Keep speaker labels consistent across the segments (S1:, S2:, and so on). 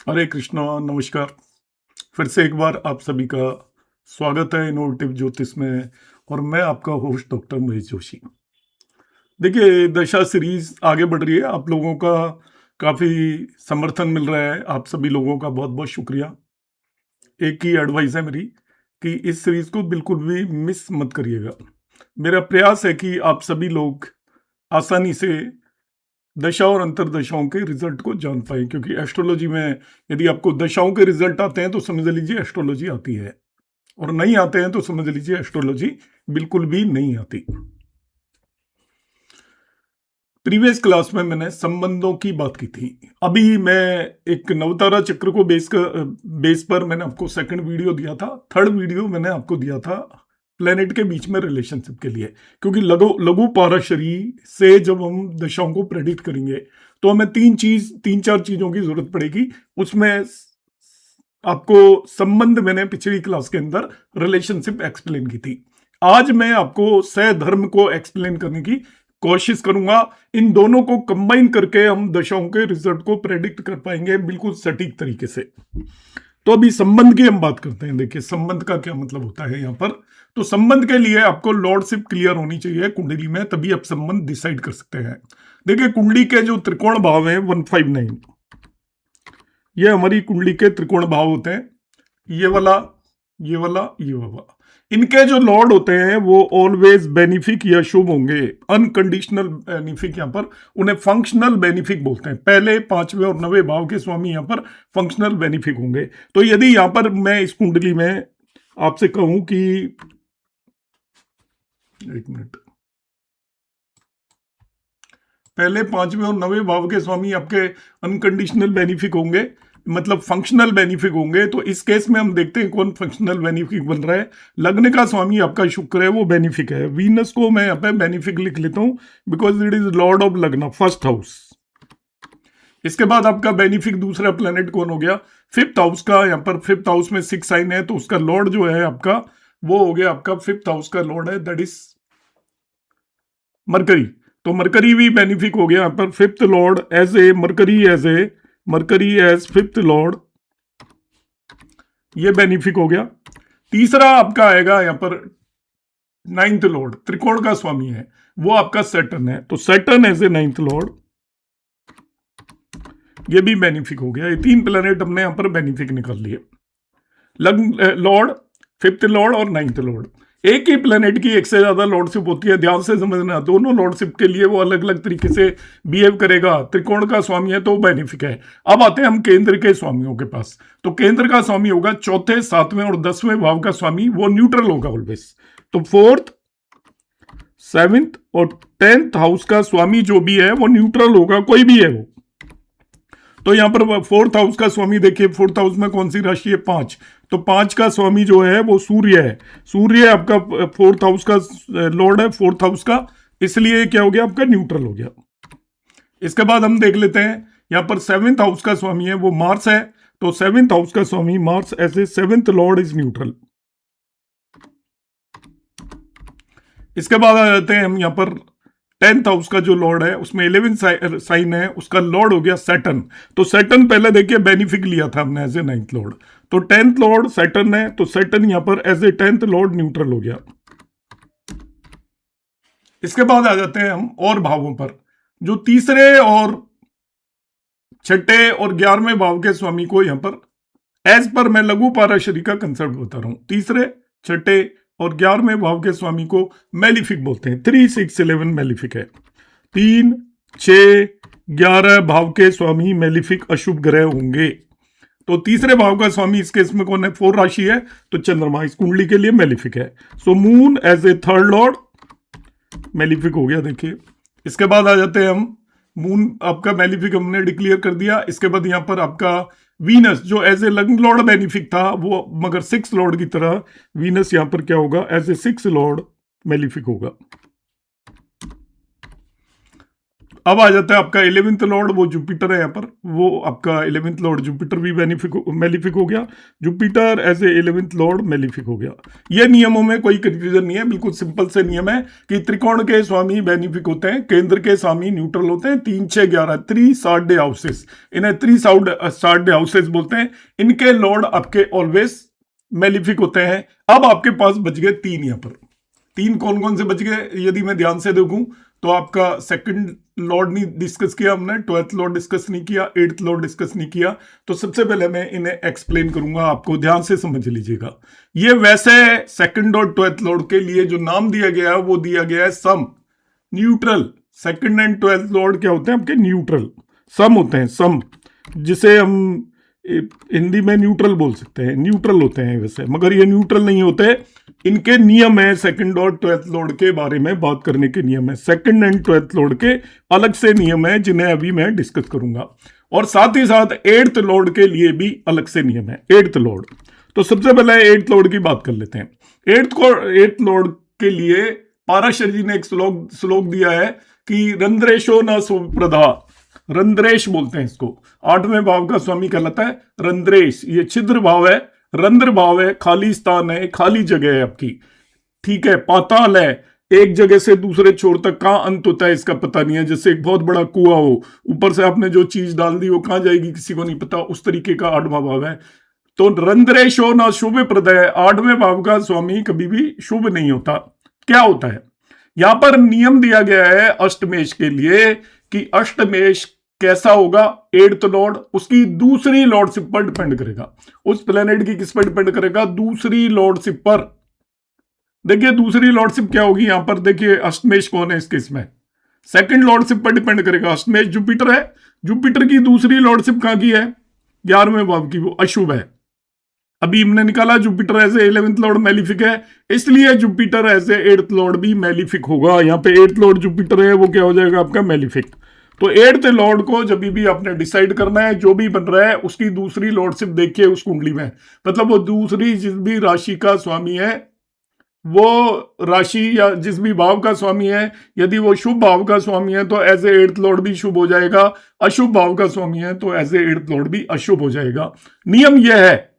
S1: हरे कृष्णा, नमस्कार। फिर से एक बार आप सभी का स्वागत है इनोवेटिव ज्योतिष में। और मैं आपका होस्ट डॉक्टर महेश जोशी। देखिए, दशा सीरीज आगे बढ़ रही है। आप लोगों का काफ़ी समर्थन मिल रहा है। आप सभी लोगों का बहुत बहुत शुक्रिया। एक ही एडवाइस है मेरी कि इस सीरीज को बिल्कुल भी मिस मत करिएगा। मेरा प्रयास है कि आप सभी लोग आसानी से दशा और अंतरदशाओं के रिजल्ट को जान पाए, क्योंकि एस्ट्रोलॉजी में यदि आपको दशाओं के रिजल्ट आते हैं तो समझ लीजिए एस्ट्रोलॉजी आती है, और नहीं आते हैं तो समझ लीजिए एस्ट्रोलॉजी बिल्कुल भी नहीं आती। प्रीवियस क्लास में मैंने संबंधों की बात की थी। अभी मैं एक नवतारा चक्र को बेस पर मैंने आपको सेकंड वीडियो दिया था। थर्ड वीडियो मैंने आपको दिया था प्लेनेट के बीच में रिलेशनशिप के लिए, क्योंकि लघु लघु पाराशरी से जब हम दशाओं को प्रेडिक्ट करेंगे तो हमें तीन चार चीजों की जरूरत पड़ेगी। उसमें आपको संबंध मैंने पिछली क्लास के अंदर रिलेशनशिप एक्सप्लेन की थी। आज मैं आपको सहधर्म को एक्सप्लेन करने की कोशिश करूंगा। इन दोनों को कंबाइन करके हम दशाओं के रिजल्ट को प्रेडिक्ट कर पाएंगे बिल्कुल सटीक तरीके से। तो अभी संबंध की हम बात करते हैं। देखिए, संबंध का क्या मतलब होता है यहाँ पर। तो संबंध के लिए आपको लॉर्डशिप क्लियर होनी चाहिए कुंडली में, तभी आप संबंध डिसाइड कर सकते हैं। देखिए, कुंडली के जो त्रिकोण भाव है 159, ये हमारी कुंडली के त्रिकोण भाव होते हैं। ये वाला, ये वाला, ये वाला। इनके जो लॉर्ड होते हैं वो ऑलवेज बेनिफिक या शुभ होंगे। अनकंडीशनल बेनिफिक, यहाँ पर उन्हें फंक्शनल बेनिफिक बोलते हैं। पहले, पांचवें और नवे भाव के स्वामी यहाँ पर फंक्शनल बेनिफिक होंगे। तो यदि यहाँ पर मैं इस कुंडली में आपसे कहूं कि, एक मिनट, पहले, पांचवें और नवे भाव के स्वामी आपके अनकंडीशनल बेनिफिक होंगे, मतलब फंक्शनल बेनिफिक होंगे। तो इस केस में हम देखते हैं कौन फंक्शनल बेनिफिक बन रहा है। लग्न का स्वामी आपका शुक्र है, वो बेनिफिक है। वीनस को मैं यहाँ पे बेनिफिक लिख लेता हूं, because it is Lord of लग्न, फर्स्ट हाउस। इसके बाद आपका बेनिफिक दूसरा प्लेनेट कौन हो गया? फिफ्थ हाउस का। यहाँ पर फिफ्थ हाउस में 6 साइन है, तो उसका लॉर्ड जो है आपका, वो हो गया आपका फिफ्थ हाउस का लॉर्ड है, दैट इज मरकरी। तो मरकरी भी बेनिफिक हो गया यहाँ पर। Fifth lord as a Mercury as fifth lord, ये बेनिफिक हो गया। तीसरा आपका आएगा यहाँ पर नाइन्थ लॉर्ड, त्रिकोण का स्वामी है, वो आपका सैटर्न है। तो Saturn as a ninth lord, ये भी बेनिफिक हो गया। ये 3 प्लेनेट हमने यहाँ पर बेनिफिक निकाल लिए। लॉर्ड, फिफ्थ लॉर्ड और नाइन्थ लॉर्ड। एक ही प्लेनेट की एक से ज्यादा लॉर्डशिप होती है, ध्यान से समझना। दोनों लॉर्डशिप के लिए वो अलग अलग तरीके से बिहेव करेगा। त्रिकोण का स्वामी है तो बेनिफिक है। अब आते हैं हम केंद्र के स्वामियों के पास। तो केंद्र का स्वामी होगा चौथे, सातवें और 10वें भाव का स्वामी, वो न्यूट्रल होगा ऑलवेज। तो फोर्थ, सेवेंथ और 10th हाउस का स्वामी जो भी है वो न्यूट्रल होगा, कोई भी है वो। तो यहां पर फोर्थ हाउस का स्वामी देखिए, फोर्थ हाउस में कौन सी राशि है? 5। तो 5 का स्वामी जो है वो सूर्य है। सूर्य आपका फोर्थ हाउस का लॉर्ड है, फोर्थ हाउस का, इसलिए क्या हो गया आपका? न्यूट्रल हो गया। इसके बाद हम देख लेते हैं यहां पर सेवेंथ हाउस का स्वामी है वो मार्स है। तो सेवेंथ हाउस का स्वामी Mars as a seventh lord is neutral. इसके बाद आ जाते हैं हम यहाँ पर 10th हाउस का जो लॉर्ड है, उसमें 11 साइन है, उसका लॉर्ड हो गया सैटर्न। तो सैटर्न पहले देखिए बेनिफिक लिया था हमने एज ए 9th लॉर्ड। तो 10th लॉर्ड सैटर्न है, तो सैटर्न यहां पर as a 10th Lord neutral हो गया। इसके बाद आ जाते हैं हम और भावों पर। जो तीसरे और छठे और 11वें भाव के स्वामी को यहां पर, एज पर मैं लघु पाराशरी का कंसेप्ट बता रहा हूं, तीसरे, छठे और 11वें भाव के स्वामी को मेलिफिक बोलते हैं। 3, 6, 11 मेलिफिक है। 3, 6, 11 भाव के स्वामी मेलिफिक अशुभ ग्रह होंगे। तो तीसरे भाव का स्वामी इस केस में कौन है? 4 राशि है, तो चंद्रमा इस कुंडली के लिए मेलिफिक है। So moon as a third lord malefic हो गया। देखिए, इसके बाद आ जाते हैं हम, मून आपका मेलिफिक हमने डिक्लेयर कर दिया। इसके बाद यहां पर आपका वीनस जो एज ए लग्न लॉर्ड बेनिफिक था, वो मगर 6 लॉर्ड की तरह वीनस यहां पर क्या होगा? एज ए 6 लॉर्ड मेलिफिक होगा। अब आ जाता है आपका 11th लॉर्ड, वो जुपिटर है यहाँ पर, वो आपका 11th लॉर्ड जुपिटर भी मेलिफिक हो गया। Jupiter as a 11th lord malefic हो गया। ये नियमों में कोई कंफ्यूजन नहीं है, बिल्कुल सिंपल से नियम है कि त्रिकोण के स्वामी बेनिफिक होते हैं, केंद्र के स्वामी न्यूट्रल होते हैं। 3 6 11 3 साउंड हाउसेस, इन्हें 3 साउंड हाउसेस बोलते हैं। इनके लॉर्ड आपके ऑलवेज मेलिफिक होते हैं। अब आपके पास बच गए 3 यहाँ पर। 3 कौन कौन से बच गए यदि मैं ध्यान से देखूं तो आपका सेकंड लॉर्ड नहीं डिस्कस किया हमने, 12th लॉर्ड डिस्कस नहीं किया, 8th लॉर्ड डिस्कस नहीं किया। तो सबसे पहले मैं इन्हें एक्सप्लेन करूंगा, आपको ध्यान से समझ लीजिएगा। ये वैसे सेकंड और 12th लॉर्ड के लिए जो नाम दिया गया है वो दिया गया है सम, neutral. Second and 12th lord क्या होते हैं आपके? न्यूट्रल, सम होते हैं, सम, जिसे हम हिंदी में न्यूट्रल बोल सकते हैं, न्यूट्रल होते हैं वैसे, मगर ये न्यूट्रल नहीं होते। इनके नियम है सेकंड और 12th लॉर्ड के बारे में बात करने के नियम है। सेकंड एंड 12th लॉर्ड के अलग से नियम है जिन्हें अभी मैं डिस्कस करूंगा, और साथ ही साथ 8th लॉर्ड के लिए भी अलग से नियम है। 8th लॉर्ड, तो सबसे पहले 8th लॉर्ड की बात कर लेते हैं। 8th लॉर्ड के लिए पाराशर जी ने एक श्लोक दिया है कि रंद्रेशो न सुप्रधा, रंद्रेश बोलते हैं इसको, 8वें भाव का स्वामी कहलाता है रंद्रेश। ये छिद्र भाव है, रंध्र भाव है, खाली स्थान है, खाली जगह है आपकी, ठीक है। पाताल है, एक जगह से दूसरे छोर तक कहां अंत होता है इसका पता नहीं है। जैसे एक बहुत बड़ा कुआं हो, ऊपर से आपने जो चीज डाल दी वो कहां जाएगी किसी को नहीं पता, उस तरीके का 8वां भाव है। तो रंद्रेशो न शुभ प्रदय, 8वें भाव का स्वामी कभी भी शुभ नहीं होता। क्या होता है यहां पर? नियम दिया गया है अष्टमेश के लिए कि अष्टमेश कैसा होगा? 8th लॉर्ड उसकी दूसरी लॉर्डशिप पर डिपेंड करेगा। उस प्लेनेट की किस पर डिपेंड करेगा? दूसरी लॉर्डशिप पर। देखिए दूसरी लॉर्डशिप क्या होगी यहां पर, देखिए अष्टमेश कौन है इस केस में? सेकंड लॉर्डशिप पर डिपेंड करेगा। अष्टमेश जुपिटर है, जुपिटर की दूसरी लॉर्डशिप कहां की है? 11वें भाव की, वो अशुभ है। अभी हमने निकाला Jupiter as a 11th lord malefic है, इसलिए Jupiter as a 8th lord भी मेलिफिक होगा। यहाँ पे 8th लॉर्ड जुपिटर है, वो क्या हो जाएगा आपका? मेलिफिक। तो 8th लॉर्ड को जब भी आपने डिसाइड करना है, जो भी बन रहा है उसकी दूसरी लॉर्डशिप देखिए उस कुंडली में, मतलब वो दूसरी जिस भी राशि का स्वामी है, वो राशि या जिस भी भाव का स्वामी है, यदि वो शुभ भाव का स्वामी है तो एज ए 8th लॉर्ड भी शुभ हो जाएगा। अशुभ भाव का स्वामी है तो एज ए 8th लॉर्ड भी अशुभ हो जाएगा। नियम यह है,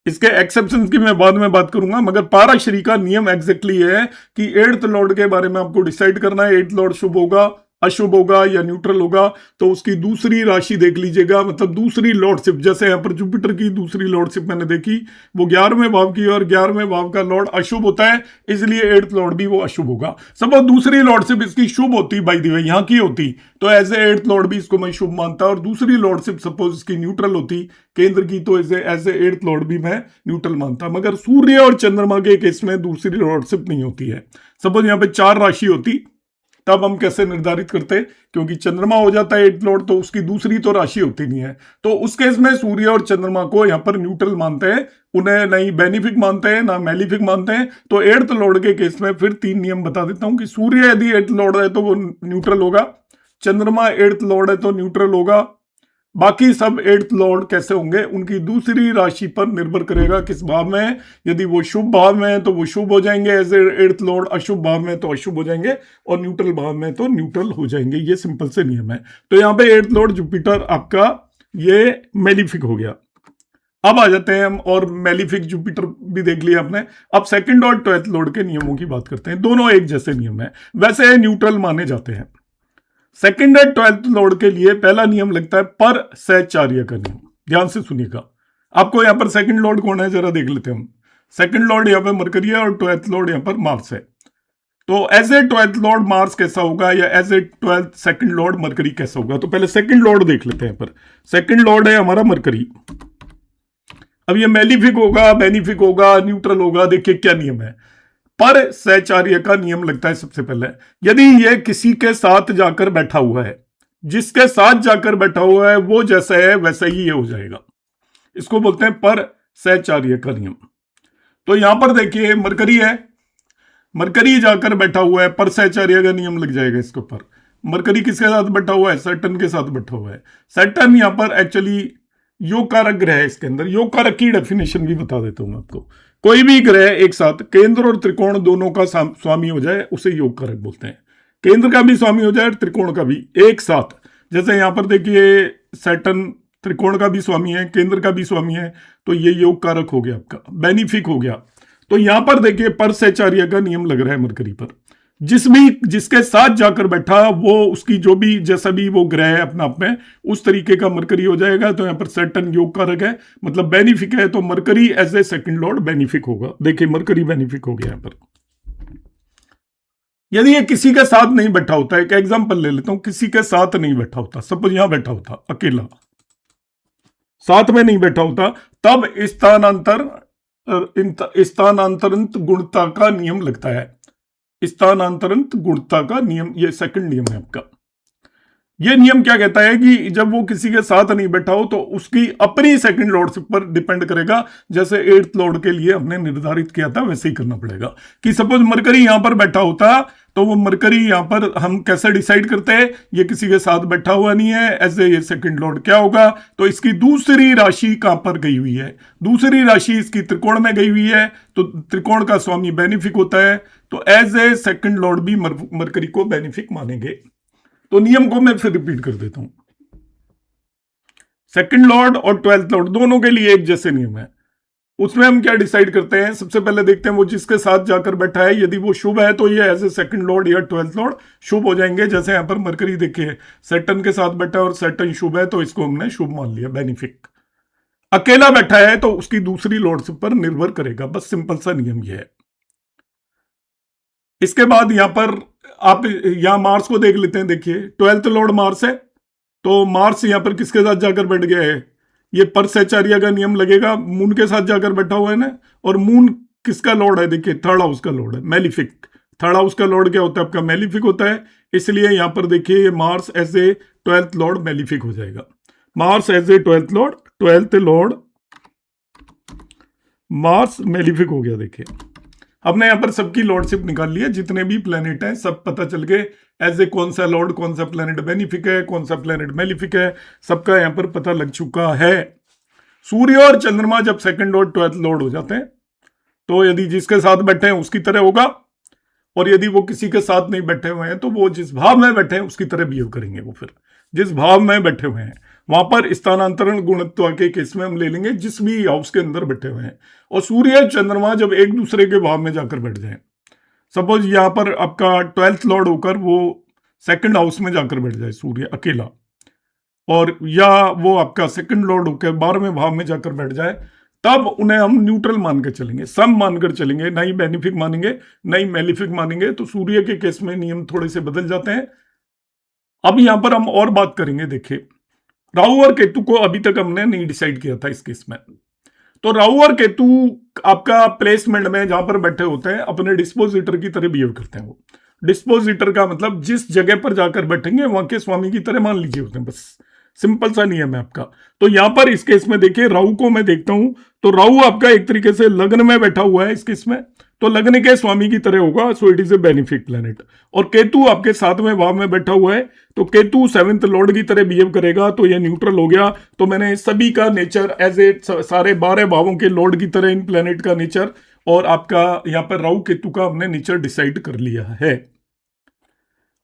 S1: इसके एक्सेप्शंस की मैं बाद में बात करूंगा, मगर पाराशरी का नियम एग्जैक्टली है कि 8th लॉर्ड के बारे में आपको डिसाइड करना है। 8th लॉर्ड शुभ होगा, अशुभ होगा या न्यूट्रल होगा, तो उसकी दूसरी राशि देख लीजिएगा, मतलब दूसरी लॉर्डशिप। जैसे यहां पर जुपिटर की दूसरी लॉर्डशिप मैंने देखी, वो 11वें भाव की, और 11वें भाव का लॉर्ड अशुभ होता है, इसलिए 8th लॉर्ड भी वो अशुभ होगा। सपोज दूसरी लॉर्डशिप इसकी शुभ होती, बाय द वे यहां की होती, तो एज ए 8th लॉर्ड भी इसको मैं शुभ मानता, और दूसरी लॉर्डशिप सपोज इसकी न्यूट्रल होती केंद्र की, तो एज ए 8th लॉर्ड भी मैं न्यूट्रल मानता। मगर सूर्य और चंद्रमा के केस में दूसरी लॉर्डशिप नहीं होती है। सपोज यहां पे 4 राशि होती, तब हम कैसे निर्धारित करते? क्योंकि चंद्रमा हो जाता है 8th लॉर्ड, तो उसकी दूसरी तो राशि होती नहीं है। तो उस केस में सूर्य और चंद्रमा को यहां पर न्यूट्रल मानते हैं, उन्हें नहीं बेनिफिक मानते हैं ना मेलिफिक मानते हैं। तो 8th लॉर्ड के केस में फिर 3 नियम बता देता हूं कि सूर्य यदि 8th लॉर्ड है तो वो न्यूट्रल होगा, चंद्रमा 8th लॉर्ड है तो न्यूट्रल होगा, बाकी सब 8th लॉर्ड कैसे होंगे उनकी दूसरी राशि पर निर्भर करेगा किस भाव में है। यदि वो शुभ भाव में है तो वो शुभ हो जाएंगे एज ए 8th लॉर्ड, अशुभ भाव में तो अशुभ हो जाएंगे, और न्यूट्रल भाव में तो न्यूट्रल हो जाएंगे। ये सिंपल से नियम है। तो यहाँ पे 8th लॉर्ड जुपिटर आपका ये मेलिफिक हो गया। अब आ जाते हैं हम, और मेलिफिक जुपिटर भी देख लिया आपने। अब सेकंड और 12th लॉर्ड के नियमों की बात करते हैं। दोनों एक जैसे नियम है, वैसे न्यूट्रल माने जाते हैं। सेकंड एंड 12th लॉर्ड के लिए पहला नियम लगता है पर सहचार्य का नियम। ध्यान से सुनिएगा, आपको यहां पर सेकंड लॉर्ड कौन है जरा देख लेते हैं हम। सेकंड लॉर्ड यहां पर मरकरी है और 12th लॉर्ड यहां पर मार्स है। तो as a 12th lord Mars कैसा होगा या as a 12th second lord Mercury कैसा होगा? तो पहले सेकंड लॉर्ड देख लेते हैं। पर सेकंड लॉर्ड है हमारा मरकरी। अब ये मेलिफिक होगा, बेनिफिक होगा, न्यूट्रल होगा। देखिए क्या नियम है, पर सहचार्य का नियम लगता है सबसे पहले। यदि ये किसी के साथ जाकर बैठा हुआ है, जिसके साथ जाकर बैठा हुआ है वो जैसा है वैसा ही ये हो जाएगा, इसको बोलते हैं पर सहचार्य का नियम। तो यहां पर देखिए मरकरी है, मरकरी जाकर बैठा हुआ है, पर सहचार्य का नियम लग जाएगा इसके ऊपर। मरकरी किसके साथ बैठा हुआ है? सैटर्न के साथ बैठा हुआ है। सैटर्न यहां पर एक्चुअली योग कारक ग्रह है। इसके अंदर योग कारक की डेफिनेशन भी बता देता हूं मैं आपको। कोई भी ग्रह एक साथ केंद्र और त्रिकोण दोनों का स्वामी हो जाए उसे योग कारक बोलते हैं। केंद्र का भी स्वामी हो जाए, त्रिकोण का भी एक साथ। जैसे यहां पर देखिए सैटर्न त्रिकोण का भी स्वामी है, केंद्र का भी स्वामी है, तो ये योग कारक हो गया आपका, बेनिफिक हो गया। तो यहां पर देखिए परसैचार्य का नियम लग रहा है मरकरी पर। जिसके साथ जाकर बैठा वो उसकी जो भी जैसा भी वो ग्रह है अपना आप में उस तरीके का मरकरी हो जाएगा। तो यहां पर सैटर्न योग कारक है, मतलब बेनिफिक है, तो Mercury as a second lord benefic होगा। देखिए मरकरी बेनिफिक हो गया यहां पर। यदि ये किसी के साथ नहीं बैठा होता, एक एग्जांपल ले लेता हूं, किसी के साथ नहीं बैठा होता, सपोज यहां बैठा होता अकेला, साथ में नहीं बैठा होता, तब स्थानांतरित गुणता का नियम लगता है। स्थानांतरित गुणता का नियम, ये सेकंड नियम है आपका। ये नियम क्या कहता है कि जब वो किसी के साथ नहीं बैठा हो तो उसकी अपनी सेकंड लॉर्डशिप पर डिपेंड करेगा। जैसे एट्थ लॉर्ड के लिए हमने निर्धारित किया था वैसे ही करना पड़ेगा। कि सपोज मरकरी यहां पर बैठा होता तो वो मरकरी यहां पर हम कैसे डिसाइड करते हैं, ये किसी के साथ बैठा हुआ नहीं है, एज ए ये सेकंड लॉर्ड क्या होगा, तो इसकी दूसरी राशि कहां पर गई हुई है, दूसरी राशि इसकी त्रिकोण में गई हुई है, तो त्रिकोण का स्वामी बेनिफिक होता है, तो एज ए सेकंड लॉर्ड भी मरकरी को बेनिफिक मानेंगे। तो नियम को मैं फिर रिपीट कर देता हूं। सेकंड लॉर्ड और ट्वेल्थ लॉर्ड दोनों के लिए एक जैसे नियम है। उसमें हम क्या डिसाइड करते हैं, सबसे पहले देखते हैं वो जिसके साथ जाकर बैठा है, यदि वो शुभ है तो ये एज ए सेकंड लॉर्ड या ट्वेल्थ लॉर्ड शुभ हो जाएंगे। जैसे यहां पर मरकरी देखिए सैटर्न के साथ बैठा है और सैटर्न शुभ है, तो इसको हमने शुभ मान लिया, बेनिफिक। अकेला बैठा है तो उसकी दूसरी लॉर्डशिप पर निर्भर करेगा, बस सिंपल सा नियम यह है। इसके बाद यहां पर आप यहां मार्स को देख लेते हैं। देखिए ट्वेल्थ लॉर्ड मार्स है, तो मार्स यहां पर किसके साथ जाकर बैठ गया है, ये परसैचार्य का नियम लगेगा, मून के साथ जाकर बैठा हुआ है ना। और मून किसका लॉर्ड है, देखिए थर्ड हाउस का लॉर्ड है, मेलिफिक। थर्ड हाउस का लॉर्ड क्या होता है आपका, मेलिफिक होता है। इसलिए यहां पर देखिए Mars as a twelfth lord malefic हो जाएगा। Mars as a twelfth lord Mars malefic हो गया। देखिए हमने यहां पर सबकी लॉर्डशिप निकाल ली है, जितने भी प्लेनेट हैं सब पता चल गए, एज ए कौन सा लॉर्ड कौन सा प्लेनेट बेनिफिक है, कौन सा प्लेनेट मेलिफिक है, सबका यहां पर पता लग चुका है। सूर्य और चंद्रमा जब सेकंड लॉर्ड ट्वेल्थ लॉर्ड हो जाते हैं तो यदि जिसके साथ बैठे हैं उसकी तरह होगा, और यदि वो किसी के साथ नहीं बैठे हुए हैं तो वो जिस भाव में बैठे हैं उसकी तरह बिहेव करेंगे। वो फिर जिस भाव में बैठे हुए हैं वहां पर स्थानांतरण गुणत्व के केस में हम ले लेंगे जिस भी हाउस के अंदर बैठे हुए हैं। और सूर्य चंद्रमा जब एक दूसरे के भाव में जाकर बैठ जाए, सपोज यहां पर आपका ट्वेल्थ लॉर्ड होकर वो सेकंड हाउस में जाकर बैठ जाए सूर्य अकेला, और या वो आपका सेकंड लॉर्ड होकर 12वें भाव में जाकर बैठ जाए, तब उन्हें हम न्यूट्रल मान कर चलेंगे, सम मानकर चलेंगे, ना ही बेनिफिक मानेंगे ना ही मेलिफिक मानेंगे। तो सूर्य के केस में नियम थोड़े से बदल जाते हैं। अब यहां पर हम और बात करेंगे। देखिए राहु और केतु को अभी तक हमने नहीं डिसाइड किया था इस केस में। तो राहु और केतु आपका प्लेसमेंट में जहां पर बैठे होते हैं अपने डिस्पोजिटर की तरह बिहेव करते हैं। वो डिस्पोजिटर का मतलब जिस जगह पर जाकर बैठेंगे वहां के स्वामी की तरह मान लीजिए होते हैं, बस सिंपल सा नियम है आपका। तो यहां पर इस केस में देखिए राहु को मैं देखता हूं तो राहु आपका एक तरीके से लग्न में बैठा हुआ है इस केस में, तो लग्न के स्वामी की तरह होगा, so it is a benefic planet. और केतु आपके 7वें भाव में बैठा हुआ है, तो केतु 7th लॉर्ड की तरह बिहेव करेगा, तो ये न्यूट्रल हो गया। तो मैंने सभी का नेचर एज ए सारे 12 भावों के लॉर्ड की तरह इन प्लेनेट का नेचर और आपका यहां पर राहु केतु का हमने नेचर डिसाइड कर लिया है।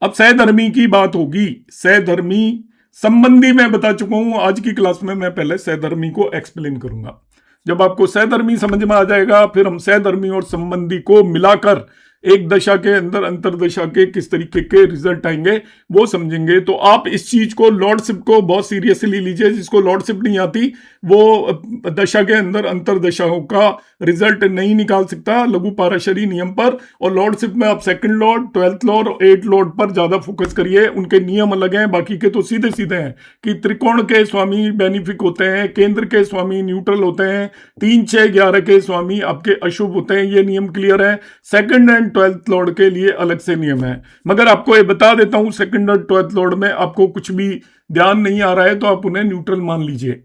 S1: अब सहधर्मी की बात होगी। सहधर्मी संबंधी मैं बता चुका हूं, आज की क्लास में मैं पहले सहधर्मी को एक्सप्लेन करूंगा। जब आपको सहधर्मी समझ में आ जाएगा फिर हम सहधर्मी और संबंधी को मिलाकर एक दशा के अंदर अंतर दशा के किस तरीके के रिजल्ट आएंगे वो समझेंगे। तो आप इस चीज को लॉर्डशिप को बहुत सीरियसली लीजिए। जिसको लॉर्डशिप नहीं आती वो दशा के अंदर अंतर दशाओं का रिजल्ट नहीं निकाल सकता लघु पाराशरी नियम पर। और लॉर्डशिप में आप सेकंड लॉर्ड, ट्वेल्थ लॉर्ड और 8th लॉर्ड पर ज्यादा फोकस करिए। उनके नियम अलग हैं, बाकी के तो सीधे सीधे हैं कि त्रिकोण के स्वामी बेनिफिक होते हैं, केंद्र के स्वामी न्यूट्रल होते हैं, 3, 6, 11 के स्वामी आपके अशुभ होते हैं। ये नियम क्लियर है। सेकंड एंड ट्वेल्थ लॉर्ड के लिए अलग से नियम है। मगर आपको ये बता देता हूं सेकंड और ट्वेल्थ लॉर्ड में आपको कुछ भी ध्यान नहीं आ रहा है तो आप उन्हें न्यूट्रल मान लीजिए।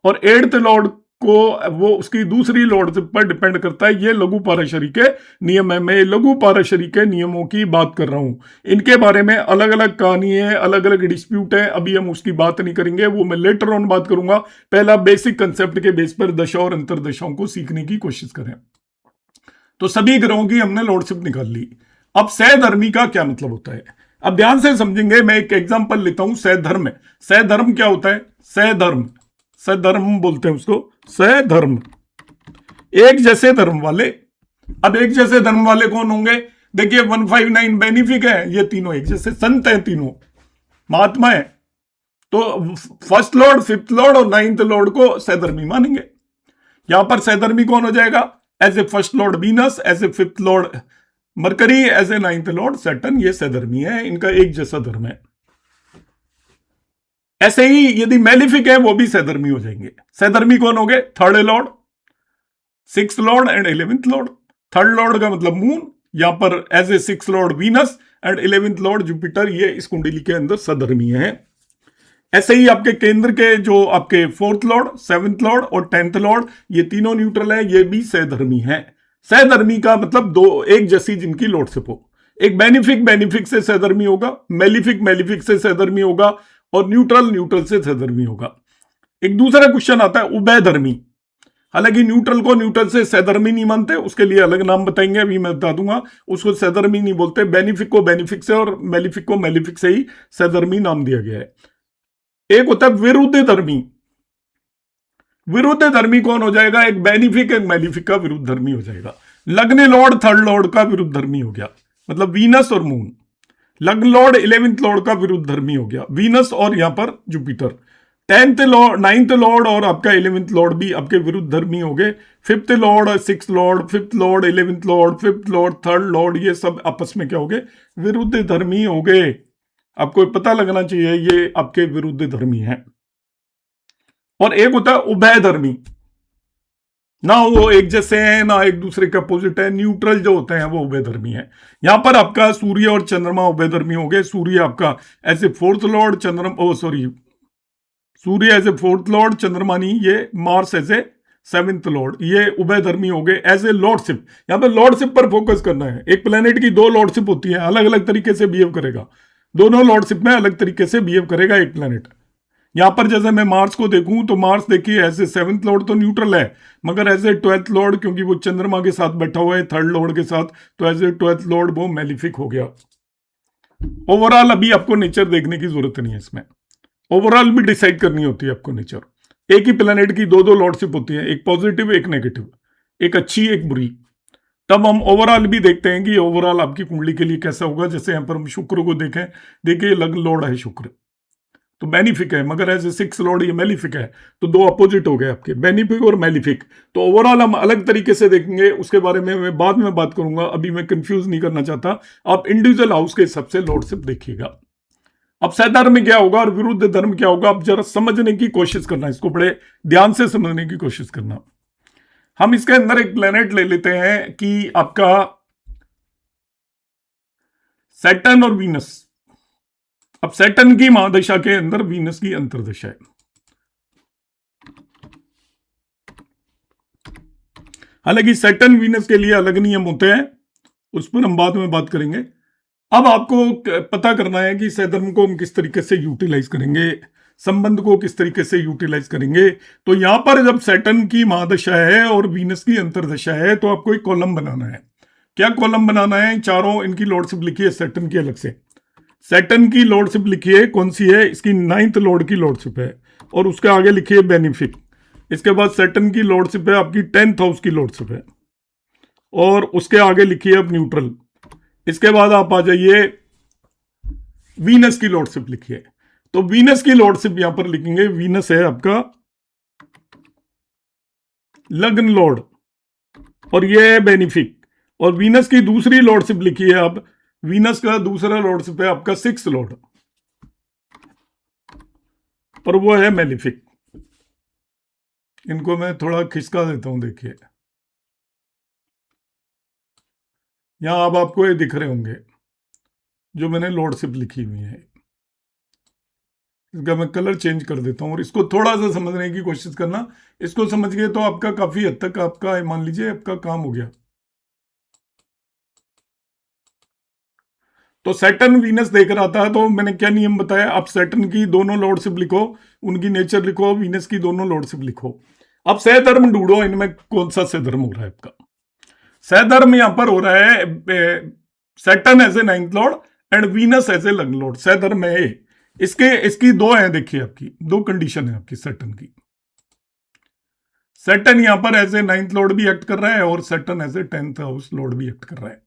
S1: और 8th लॉर्ड को वो उसकी दूसरी लॉर्डशिप पर डिपेंड करता है। ये लघु पाराशरी के नियम है। मैं लघु पाराशरी के नियमों की बात कर रहा हूं। इनके बारे में अलग अलग कहानी है, अलग अलग डिस्प्यूट है, अभी हम उसकी बात नहीं करेंगे, वो मैं लेटर ऑन बात करूंगा। पहला बेसिक कंसेप्ट के बेस पर दशा और अंतरदशाओं को सीखने की कोशिश करें। तो सभी ग्रहों की हमने लॉर्डशिप निकाल ली। अब सहधर्मी का क्या मतलब होता है। अब ध्यान से समझेंगे, मैं एक एग्जांपल लेता हूं। सहधर्म, सहधर्म क्या होता है? सहधर्म, सहधर्म बोलते हैं उसको, सहधर्म, एक जैसे धर्म वाले। अब एक जैसे धर्म वाले कौन होंगे? देखिए 159 बेनिफिक है, ये तीनों एक जैसे संत हैं, तीनों महात्मा है। तो फर्स्ट लॉर्ड, फिफ्थ लॉर्ड और नाइन्थ लॉर्ड को सहधर्मी मानेंगे। यहां पर सहधर्मी कौन हो जाएगा? As a first lord Venus, as a fifth lord Mercury, as a ninth lord Saturn. ये सहधर्मी है, इनका एक जैसा धर्म है। ऐसे ही यदि मैलिफिक है वो भी सहधर्मी हो जाएंगे। सहधर्मी कौन हो गए? Third lord, six lord and 11th lord. Third lord का मतलब मून, यहां पर as a six lord Venus and 11th lord Jupiter, ये इस कुंडली के अंदर सधर्मी है। ऐसे ही आपके केंद्र के जो आपके फोर्थ लॉर्ड, सेवंथ लॉर्ड और 10th लॉर्ड, ये तीनों न्यूट्रल है, ये भी सहधर्मी है। सहधर्मी का मतलब दो एक जैसी जिनकी लॉर्डशिप हो। एक बेनिफिक बेनिफिक से सहधर्मी होगा, मेलिफिक मेलिफिक से सहधर्मी होगा, और न्यूट्रल न्यूट्रल से सहधर्मी होगा। एक दूसरा क्वेश्चन आता है उभयधर्मी। हालांकि न्यूट्रल को न्यूट्रल से सहधर्मी नहीं मानते, उसके लिए अलग नाम बताएंगे, अभी मैं बता दूंगा। उसको सहधर्मी नहीं बोलते, बेनिफिक को बेनिफिक से और मेलिफिक को मेलिफिक से ही सहधर्मी नाम दिया गया है। एक होता है विरुद्ध धर्मी। विरुद्ध धर्मी कौन हो जाएगा? एक बेनिफिक एक मेलिफिक का विरुद्ध धर्मी हो जाएगा। लग्न लॉर्ड थर्ड लॉर्ड का विरुद्ध धर्मी हो गया, मतलब वीनस और मून। लग्न लॉर्ड 11th लॉर्ड का विरुद्ध धर्मी हो गया, वीनस और यहां पर Jupiter. 10th Lord, 9th Lord और आपका 11th लॉर्ड भी आपके विरुद्ध धर्मी हो गए। 5th Lord, 6th Lord, 5th Lord, 11th Lord, 5th Lord, 3rd Lord, ये सब आपस में क्या हो गए? विरुद्ध धर्मी हो गए। आपको पता लगना चाहिए ये आपके विरुद्ध धर्मी हैं। और एक होता है उभय धर्मी, ना वो एक जैसे हैं ना एक दूसरे के अपोजिट है, न्यूट्रल जो होते हैं वो उभय धर्मी है। यहां पर आपका सूर्य और चंद्रमा उभय धर्मी हो गए। सूर्य आपका एज ए फोर्थ लॉर्ड, चंद्रमा सूर्य एज ए फोर्थ लॉर्ड, चंद्रमा नहीं, ये मार्स एज ए 7th लॉर्ड, ये उभय धर्मी हो गए एज ए लॉर्डशिप। यहां पर लॉर्डशिप पर फोकस करना है। एक प्लेनेट की दो लॉर्डशिप होती है, अलग अलग तरीके से बिहेव करेगा। दोनों लॉर्डशिप में अलग तरीके से बिहेव करेगा एक प्लेनेट। यहां पर जैसे मैं मार्स को देखूं तो मार्स देखिए एज ए 7th लॉर्ड तो न्यूट्रल है, मगर एज ए 12th लॉर्ड, क्योंकि वो चंद्रमा के साथ बैठा हुआ है 3rd लॉर्ड के साथ, तो एज ए 12th लॉर्ड वो मेलिफिक हो गया। ओवरऑल अभी आपको नेचर देखने की जरूरत नहीं है, इसमें ओवरऑल भी डिसाइड करनी होती है आपको नेचर। एक ही प्लेनेट की दो दो लॉर्डशिप होती है, एक पॉजिटिव एक नेगेटिव, एक अच्छी एक बुरी। तब हम ओवरऑल भी देखते हैं कि ओवरऑल आपकी कुंडली के लिए कैसा होगा। जैसे यहां पर हम शुक्र को देखें, देखिए लग्न लॉर्ड है शुक्र, तो बेनिफिक है, मगर एज ए 6th लॉर्ड ये मेलिफिक है, तो दो अपोजिट हो गए आपके, बेनिफिक और मेलिफिक। तो ओवरऑल हम अलग तरीके से देखेंगे, उसके बारे में मैं बाद में बात करूंगा, अभी मैं कंफ्यूज नहीं करना चाहता। आप इंडिविजुअल हाउस के हिसाब से लॉर्डशिप देखिएगा। अब सहधर्म क्या होगा और विरुद्ध धर्म क्या होगा, आप जरा समझने की कोशिश करना, इसको बड़े ध्यान से समझने की कोशिश करना। हम इसके अंदर एक प्लेनेट ले लेते हैं कि आपका सैटर्न और वीनस। अब सैटर्न की महादशा के अंदर वीनस की अंतर्दशा है। हालांकि सैटर्न वीनस के लिए अलग नियम होते हैं, उस पर हम बाद में बात करेंगे। अब आपको पता करना है कि सहधर्म को हम किस तरीके से यूटिलाइज करेंगे, संबंध को किस तरीके से यूटिलाइज करेंगे। तो यहां पर जब सैटर्न की महादशा है और वीनस की अंतर्दशा है, तो आपको एक कॉलम बनाना है। क्या कॉलम बनाना है? चारों इनकी लॉर्डशिप लिखिए सैटर्न की अलग से। सैटर्न की लॉर्डशिप लिखिए कौन सी है? इसकी 9th लॉर्ड की लॉर्डशिप है, और उसके आगे लिखिए बेनिफिक। इसके बाद सैटर्न की लॉर्डशिप है आपकी 10th हाउस की लॉर्डशिप है, और उसके आगे लिखिए अब न्यूट्रल। इसके बाद आप आ जाइए वीनस की लॉर्डशिप लिखिए। तो वीनस की लॉर्डशिप यहां पर लिखेंगे, वीनस है आपका लग्न लॉर्ड, और ये है बेनिफिक। और वीनस की दूसरी लॉर्डशिप लिखिए आप, वीनस का दूसरा लॉर्डशिप है आपका 6th लॉर्ड, और वो है मेलिफिक। इनको मैं थोड़ा खिसका देता हूं, देखिए यहां अब आपको ये दिख रहे होंगे जो मैंने लॉर्डशिप लिखी हुई है। इसका मैं कलर चेंज कर देता हूं, और इसको थोड़ा सा समझने की कोशिश करना। इसको समझ गए तो आपका काफी हद तक आपका मान लीजिए आपका काम हो गया। तो सैटर्न वीनस देख रहा था, तो मैंने क्या नियम बताया? आप सैटर्न की दोनों लॉर्डशिप लिखो, उनकी नेचर लिखो, वीनस की दोनों लॉर्डशिप लिखो। अब सहधर्म ढूंढो, इनमें कौन सा सहधर्म हो रहा है आपका। सहधर्म यहां पर हो रहा है Saturn as a 9th lord and Venus as a लग्न लॉर्ड, सहधर्म है। इसकी दो है, देखिए आपकी दो कंडीशन है आपकी सैटर्न की। सैटर्न यहां पर एज ए 9th लॉर्ड भी एक्ट कर रहा है और Saturn as a 10th house lord भी एक्ट कर रहा है।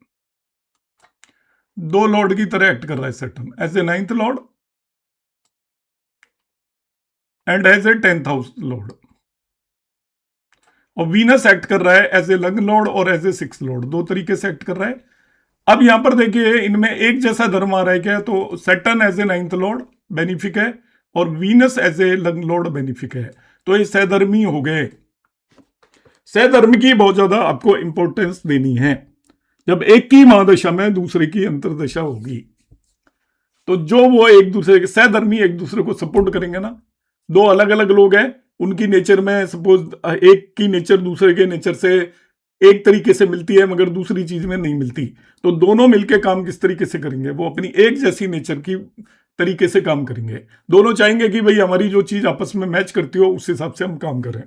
S1: दो लॉर्ड की तरह एक्ट कर रहा है Saturn, as a 9th lord and as a 10th house lord. और वीनस एक्ट कर रहा है एज ए लग्न लॉर्ड और एज ए 6th लॉर्ड, दो तरीके से एक्ट कर रहा है। अब यहां पर देखिए इनमें एक जैसा धर्म आ रहा है क्या, तो Saturn as a 9th lord benefic है और वीनस एज ए लग्न लॉर्ड बेनिफिक है, तो ये सहधर्मी हो गए। सहधर्म की बहुत ज्यादा आपको इंपॉर्टेंस देनी है। जब एक की महादशा में दूसरे की अंतरदशा होगी, तो जो वो एक दूसरे के सहधर्मी एक दूसरे को सपोर्ट करेंगे ना, दो अलग अलग लोग हैं, उनकी नेचर में सपोज एक की नेचर दूसरे के नेचर से एक तरीके से मिलती है मगर दूसरी चीज में नहीं मिलती, तो दोनों मिलकर काम किस तरीके से करेंगे, वो अपनी एक जैसी नेचर की तरीके से काम करेंगे। दोनों चाहेंगे कि भाई हमारी जो चीज आपस में मैच करती हो उस हिसाब से हम काम करें।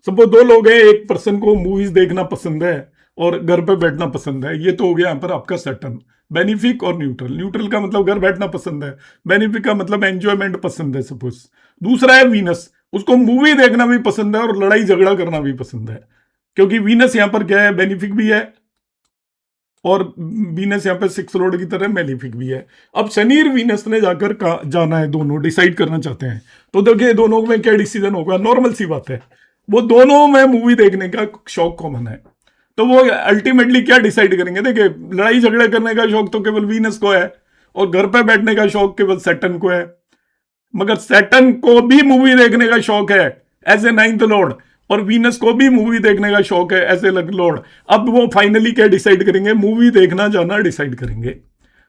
S1: सपोज दो लोग हैं, एक पर्सन को मूवीज देखना पसंद है और घर पे बैठना पसंद है, ये तो हो गया यहाँ पर आपका सैटर्न। बेनिफिक और न्यूट्रल, न्यूट्रल का मतलब घर बैठना पसंद है, बेनिफिक का मतलब एंजॉयमेंट पसंद है सपोज। दूसरा है वीनस, उसको मूवी देखना भी पसंद है और लड़ाई झगड़ा करना भी पसंद है, क्योंकि वीनस यहां पर क्या है, बेनिफिक भी है और वीनस यहां पर 6th लॉर्ड की तरह मेलिफिक भी है। अब शनि और वीनस ने जाकर जाना है, दोनों डिसाइड करना चाहते हैं, तो देखिए दोनों में क्या डिसीजन होगा, नॉर्मल सी बात है, वो दोनों में मूवी देखने का शौक कॉमन है, तो वो अल्टीमेटली क्या डिसाइड करेंगे। देखिए लड़ाई झगड़े करने का शौक तो केवल वीनस को है और घर पे बैठने का शौक केवल सैटर्न को है, मगर सैटर्न को भी मूवी देखने का शौक है एज ए 9th लॉर्ड और वीनस को भी मूवी देखने का शौक है एज ए लग्न लॉर्ड। अब वो फाइनली क्या डिसाइड करेंगे, मूवी देखना जाना डिसाइड करेंगे।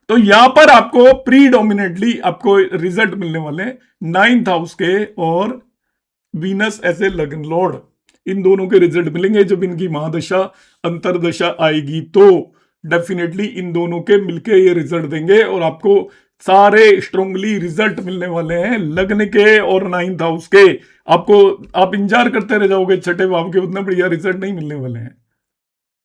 S1: तो यहां पर आपको प्रीडोमिनेटली आपको रिजल्ट मिलने वाले 9th हाउस के और वीनस एज ए लग्न लॉर्ड, इन दोनों के रिजल्ट मिलेंगे। जब इनकी महादशा अंतरदशा आएगी तो डेफिनेटली इन दोनों के मिलके ये रिजल्ट देंगे और आपको सारे स्ट्रांगली रिजल्ट मिलने वाले हैं लग्न के और 9th हाउस के। आपको आप इंतजार करते रह जाओगे छठे भाव के, उतना बढ़िया रिजल्ट नहीं मिलने वाले हैं,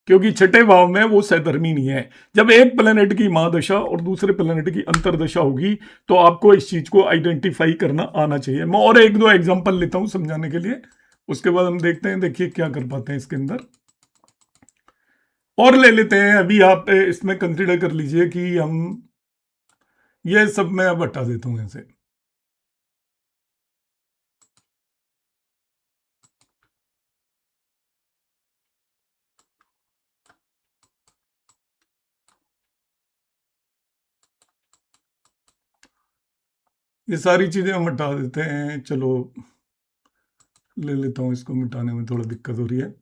S1: क्योंकि छठे भाव में वो सहधर्मी नहीं है। जब एक प्लेनेट की महादशा और दूसरे प्लेनेट की अंतरदशा होगी तो आपको इस चीज को आइडेंटिफाई करना आना चाहिए। मैं और एक दो एग्जांपल लेता हूं समझाने के लिए, उसके बाद हम देखते हैं, देखिए क्या कर पाते हैं इसके अंदर। और ले लेते हैं, अभी आप इसमें कंसिडर कर लीजिए कि हम ये सब मैं अब हटा देता हूं ऐसे। ये सारी चीजें हम हटा देते हैं, चलो ले लेता हूं, इसको मिटाने में थोड़ा दिक्कत हो रही है।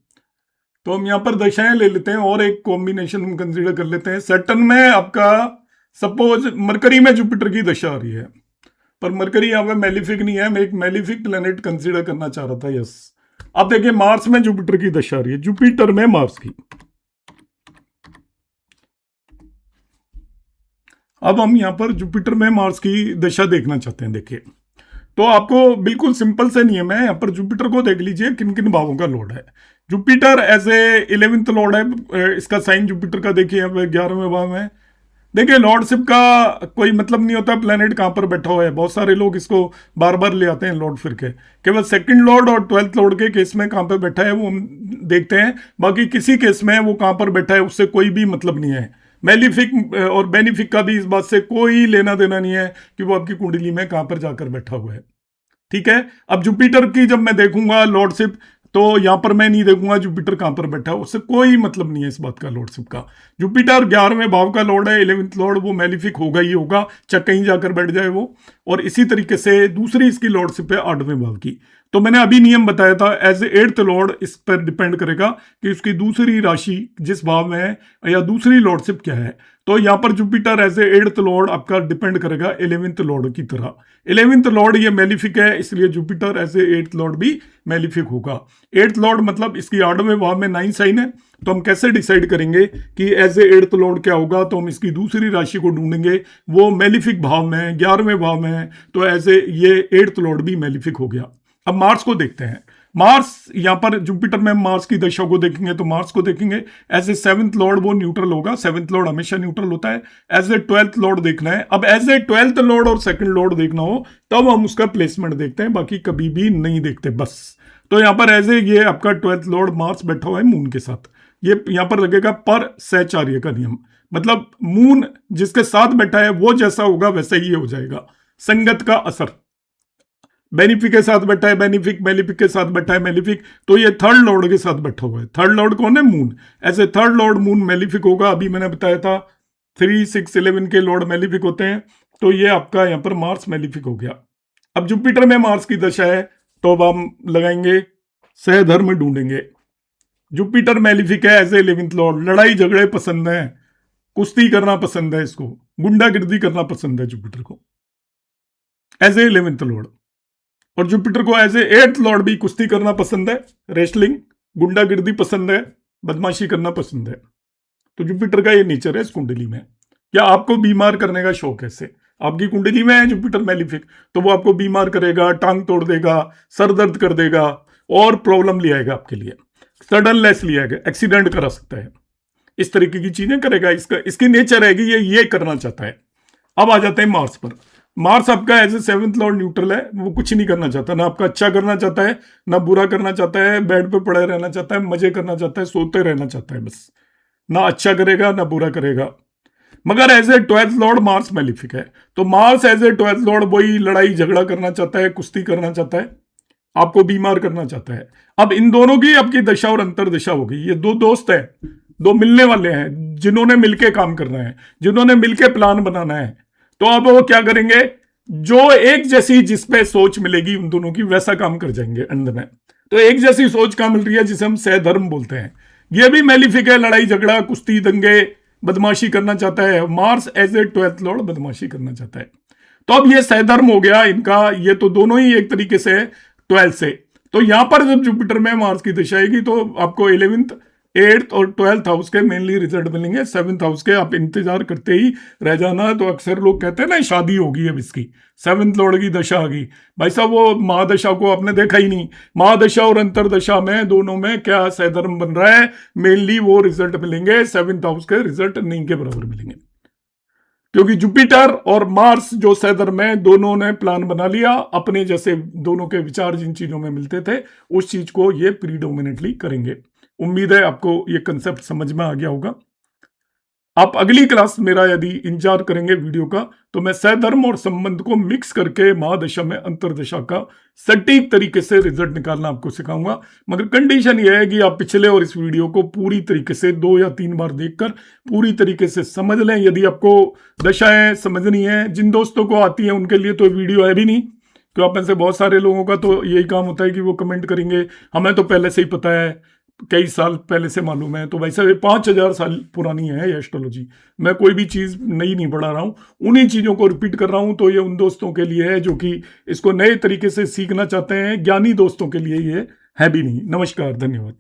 S1: तो हम यहां पर दशाएं ले लेते हैं और एक कॉम्बिनेशन हम कंसीडर कर लेते हैं। सैटर्न में आपका सपोज मरकरी में जुपिटर की दशा आ रही है, पर मरकरी यहां पे मेलिफिक नहीं है, मैं एक मेलिफिक प्लेनेट कंसीडर करना चाह रहा था। यस, अब देखिए मार्स में जुपिटर की दशा आ रही है, जुपिटर में मार्स की। अब हम यहां पर जुपिटर में मार्स की दशा देखना चाहते हैं। देखिए तो आपको बिल्कुल सिंपल से नियम है, यहाँ पर जुपिटर को देख लीजिए किन किन भावों का लॉर्ड है। Jupiter as a 11th Lord है, इसका साइन जुपिटर का देखिए यहाँ पे 11वें भाव में। देखिए लॉर्डशिप का कोई मतलब नहीं होता प्लेनेट कहाँ पर बैठा हुआ है, बहुत सारे लोग इसको बार बार ले आते हैं लॉर्ड फिर के, केवल 2nd लॉर्ड और 12th लॉर्ड के केस में कहाँ पर बैठा है वो हम देखते हैं, बाकी किसी केस में वो कहाँ पर बैठा है उससे कोई भी मतलब नहीं है। मेलिफिक और बेनिफिक का भी इस बात से कोई लेना देना नहीं है कि वो आपकी कुंडली में कहां पर जाकर बैठा हुआ है। ठीक है, अब जुपिटर की जब मैं देखूंगा लॉर्डशिप, तो यहां पर मैं नहीं देखूंगा जुपिटर कहां पर बैठा है, उससे कोई मतलब नहीं है इस बात का लॉर्डशिप का। जुपिटर 11वें भाव का लॉर्ड है, 11th लॉर्ड, वो मेलिफिक होगा ही होगा, चाहे कहीं जाकर बैठ जाए वो। और इसी तरीके से दूसरी इसकी लॉर्डशिप है 8वें भाव की। तो मैंने अभी नियम बताया था एज ए 8th लॉर्ड इस पर डिपेंड करेगा कि उसकी दूसरी राशि जिस भाव में है या दूसरी लॉर्डशिप क्या है। तो यहां पर Jupiter as a 8th lord आपका डिपेंड करेगा 11th लॉर्ड की तरह। 11th लॉर्ड ये मेलिफिक है, इसलिए Jupiter as a 8th lord भी मेलिफिक होगा। 8th लॉर्ड मतलब इसकी 8वें भाव में 9 साइन है, तो हम कैसे डिसाइड करेंगे कि एज ए 8th लॉर्ड क्या होगा, तो हम इसकी दूसरी राशि को ढूंढेंगे, वो मेलिफिक भाव में है, 11वें भाव में है, तो एज ए ये 8th लॉर्ड भी मेलिफिक हो गया। अब मार्स को देखते हैं। मार्स, यहां पर जुपिटर में मार्स की दशा को देखेंगे तो मार्स को देखेंगे एज ए 7th लॉर्ड, वो न्यूट्रल होगा। 7th लॉर्ड हमेशा न्यूट्रल होता है। एज ए 12th लॉर्ड देखना है। अब एज ए 12th लॉर्ड और 2nd लॉर्ड देखना हो तब हम उसका प्लेसमेंट देखते हैं, बाकी कभी भी नहीं देखते बस। तो यहां पर एज ए ये आपका 12th लॉर्ड मार्स बैठा हुआ है मून के साथ, ये यहां पर लगेगा पर सहचार्य का नियम, मतलब मून जिसके साथ बैठा है वो जैसा होगा वैसा ही हो जाएगा। संगत का असर, बेनिफिक के साथ बैठा है बेनिफिक, मेलिफिक के साथ बैठा है मेलिफिक, तो ये 3rd लॉर्ड के साथ बैठा हुआ है। 3rd लॉर्ड कौन है? मून। ऐसे 3rd लॉर्ड मून मेलिफिक होगा। अभी मैंने बताया था 3, 6, 11 के लॉर्ड मेलिफिक होते हैं, तो ये आपका यहां पर मार्स मेलिफिक हो गया। अब जुपिटर में मार्स की दशा है तो अब हम लगाएंगे सहधर्म ढूंढेंगे। जुपिटर मेलिफिक है एज ए 11th लॉर्ड, लड़ाई झगड़े पसंद है, कुश्ती करना पसंद है, इसको गुंडागिर्दी करना पसंद है जुपिटर को एज ए 11th लॉर्ड। और जुपिटर को एज ए 8th लॉर्ड भी कुश्ती करना पसंद है, रेसलिंग, गुंडागिर्दी पसंद है, बदमाशी करना पसंद है। तो जुपिटर का ये नेचर है इस कुंडली में। क्या आपको बीमार करने का शौक है? से आपकी कुंडली में है जुपिटर मेलिफिक तो वो आपको बीमार करेगा, टांग तोड़ देगा, सर दर्द कर देगा और प्रॉब्लम ले आएगा आपके लिए, सडन लेस ले आएगा, एक्सीडेंट करा सकता है, इस तरीके की चीजें करेगा। इसकी नेचर है कि ये करना चाहता है। अब आ जाते हैं मार्स पर। मार्स आपका as a 7th Lord neutral है, वो कुछ नहीं करना चाहता, ना आपका अच्छा करना चाहता है ना बुरा करना चाहता है, बेड पे पड़े रहना चाहता है, मजे करना चाहता है, सोते रहना चाहता है, बस ना अच्छा करेगा ना बुरा करेगा। मगर as a 12th lord Mars malefic है, तो Mars as a 12th Lord वही लड़ाई झगड़ा करना चाहता है, कुश्ती करना चाहता है, आपको बीमार करना चाहता है। अब इन दोनों की आपकी दशा और अंतरदशा होगी। ये दो दोस्त हैं, दो मिलने वाले हैं, जिन्होंने मिलके काम करना है, जिन्होंने मिलके प्लान बनाना है। तो अब वो क्या करेंगे? जो एक जैसी जिसपे सोच मिलेगी उन दोनों की वैसा काम कर जाएंगे अंत में। तो एक जैसी सोच कहां मिल रही है? जिसे हम सहधर्म बोलते हैं। ये भी मेलिफिक है, लड़ाई झगड़ा कुश्ती दंगे बदमाशी करना चाहता है। Mars as a 12th Lord बदमाशी करना चाहता है। तो अब ये सहधर्म हो गया इनका, ये तो दोनों ही एक तरीके से 12th से। तो यहां पर जब जुपिटर में मार्स की दशा आएगी तो आपको 11th, 8th और 12th हाउस के मेनली रिजल्ट मिलेंगे। 7th हाउस के आप इंतजार करते ही रह जाना। तो अक्सर लोग कहते हैं ना शादी होगी अब इसकी, 7th लॉर्ड की दशा आ गई। भाई साहब वो महादशा को आपने देखा ही नहीं। महादशा और अंतरदशा में दोनों में क्या सहधर्म बन रहा है? मेनली वो रिजल्ट मिलेंगे, 7th हाउस के रिजल्ट नहीं के बराबर मिलेंगे, क्योंकि जुपिटर और मार्स जो सहधर्म है दोनों ने प्लान बना लिया अपने जैसे, दोनों के विचार जिन चीजों में मिलते थे उस चीज को ये प्रीडोमिनेटली करेंगे। उम्मीद है आपको ये कंसेप्ट समझ में आ गया होगा। आप अगली क्लास मेरा यदि इंतजार करेंगे वीडियो का, तो मैं सहधर्म और संबंध को मिक्स करके महादशा में अंतरदशा का सटीक तरीके से रिजल्ट निकालना आपको सिखाऊंगा। मगर कंडीशन यह है कि आप पिछले और इस वीडियो को पूरी तरीके से 2 या 3 बार देखकर पूरी तरीके से समझ लें। यदि आपको दशाएं समझनी है, जिन दोस्तों को आती है उनके लिए तो वीडियो है भी नहीं, क्यों आप में से बहुत सारे लोगों का तो यही काम होता है कि वो कमेंट करेंगे हमें तो पहले से ही पता है, कई साल पहले से मालूम है। तो भाई साहब 5000 साल पुरानी है ये एस्ट्रोलॉजी, मैं कोई भी चीज नई नहीं पढ़ा रहा हूं, उन्हीं चीजों को रिपीट कर रहा हूं। तो ये उन दोस्तों के लिए है जो कि इसको नए तरीके से सीखना चाहते हैं, ज्ञानी दोस्तों के लिए ये है भी नहीं। नमस्कार, धन्यवाद।